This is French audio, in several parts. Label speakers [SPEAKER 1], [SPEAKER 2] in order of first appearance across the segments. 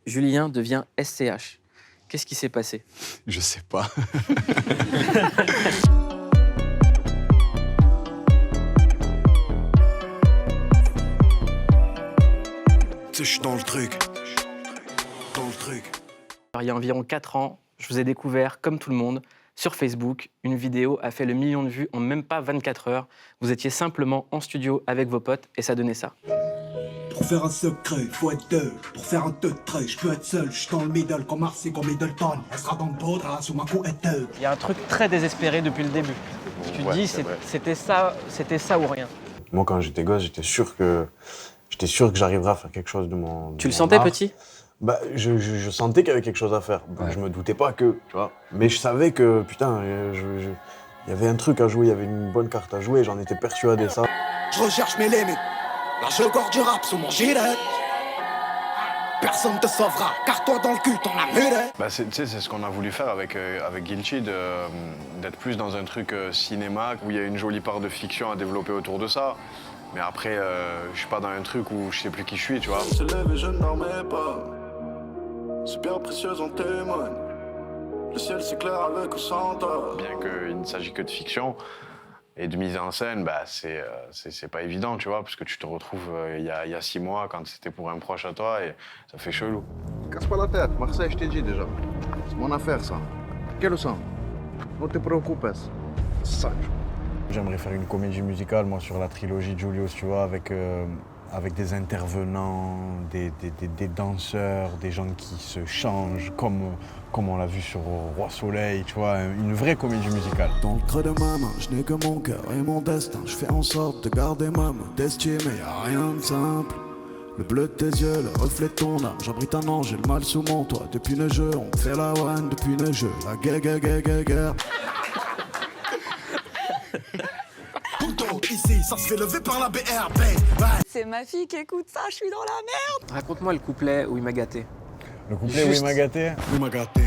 [SPEAKER 1] Julien devient SCH. Qu'est-ce qui s'est passé?
[SPEAKER 2] Je sais pas.
[SPEAKER 3] Tu sais, je suis dans le truc.
[SPEAKER 1] Alors, il y a environ 4 ans, je vous ai découvert, comme tout le monde, sur Facebook. Une vidéo a fait le million de vues en même pas 24 heures. Vous étiez simplement en studio avec vos potes et ça donnait ça.
[SPEAKER 3] Pour faire un secret, faut être deux. Pour faire un deux de trait, je peux être seul. Je suis dans le middle comme Marcy, comme Middleton. Elle sera dans le poudre, sous ma couette.
[SPEAKER 1] Il y a un truc très désespéré depuis le début. Tu te dis, c'était ça ou rien.
[SPEAKER 4] Moi, quand j'étais gosse, j'étais sûr que j'arriverais à faire quelque chose de mon.
[SPEAKER 1] Tu le sentais
[SPEAKER 4] art.
[SPEAKER 1] petit?
[SPEAKER 4] Bah, je sentais qu'il y avait quelque chose à faire. Donc, je me doutais pas que, tu vois. Mais je savais que, putain, il y avait un truc à jouer, il y avait une bonne carte à jouer, j'en étais persuadé, ça.
[SPEAKER 3] Je recherche mes limites. Là, je gorge du rap sous mon gilet. Personne te sauvera, car toi dans le cul, t'en as mulet.
[SPEAKER 2] Bah, c'est ce qu'on a voulu faire avec Guilty, d'être plus dans un truc cinéma, où il y a une jolie part de fiction à développer autour de ça. Mais après, je suis pas dans un truc où je sais plus qui je suis, tu vois.
[SPEAKER 3] Se lève et je ne dormais pas. Super précieuse, on témoigne. Le ciel s'éclaire avec ou sans toi.
[SPEAKER 2] Bien qu'il ne s'agit que de fiction et de mise en scène, bah, c'est pas évident, tu vois, parce que tu te retrouves il y a 6 mois quand c'était pour un proche à toi et ça fait chelou.
[SPEAKER 5] Casse pas la tête, Marseille, je t'ai dit déjà. C'est mon affaire, ça. Quel sang? Non te préoccupes. C'est ça.
[SPEAKER 4] J'aimerais faire une comédie musicale, moi, sur la trilogie de Julius, tu vois, avec des intervenants, des danseurs, des gens qui se changent, comme on l'a vu sur Roi Soleil, tu vois, une vraie comédie musicale.
[SPEAKER 3] Dans le creux de ma main, je n'ai que mon cœur et mon destin. Je fais en sorte de garder ma modestie, mais y a rien de simple. Le bleu de tes yeux, le reflet de ton âme. J'abrite un ange, j'ai le mal sous mon toit. Depuis le jeu, on fait la one, depuis le jeu. La guerre. Pouton, ici, ça se fait lever par la BRB. Ouais.
[SPEAKER 6] C'est ma fille qui écoute ça, je suis dans la merde.
[SPEAKER 1] Raconte-moi le couplet où il m'a gâté.
[SPEAKER 4] Le couplet où il m'a gâté.
[SPEAKER 3] Oui, m'a gâté.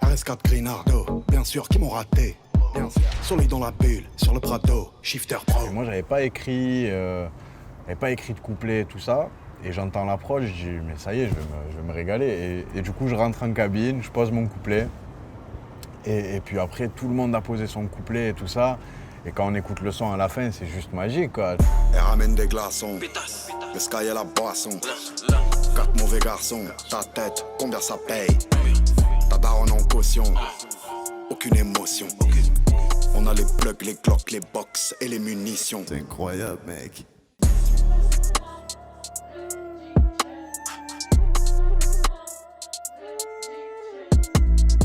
[SPEAKER 3] RS4 Grinardo, bien sûr, qui m'ont raté. Bien sûr. Soleil dans la bulle, sur le Prado, Shifter Pro.
[SPEAKER 4] Et moi, j'avais pas écrit de couplet, tout ça. Et j'entends la prod, je dis, mais ça y est, je vais me régaler. Et du coup, je rentre en cabine, je pose mon couplet. Et puis après, tout le monde a posé son couplet et tout ça. Et quand on écoute le son à la fin, c'est juste magique, quoi.
[SPEAKER 3] Elle ramène des glaçons, le sky et la boisson. 4 mauvais garçons, ta tête, combien ça paye? Ta daronne en caution, aucune émotion. On a les plugs, les glocks, les box et les munitions. C'est incroyable, mec.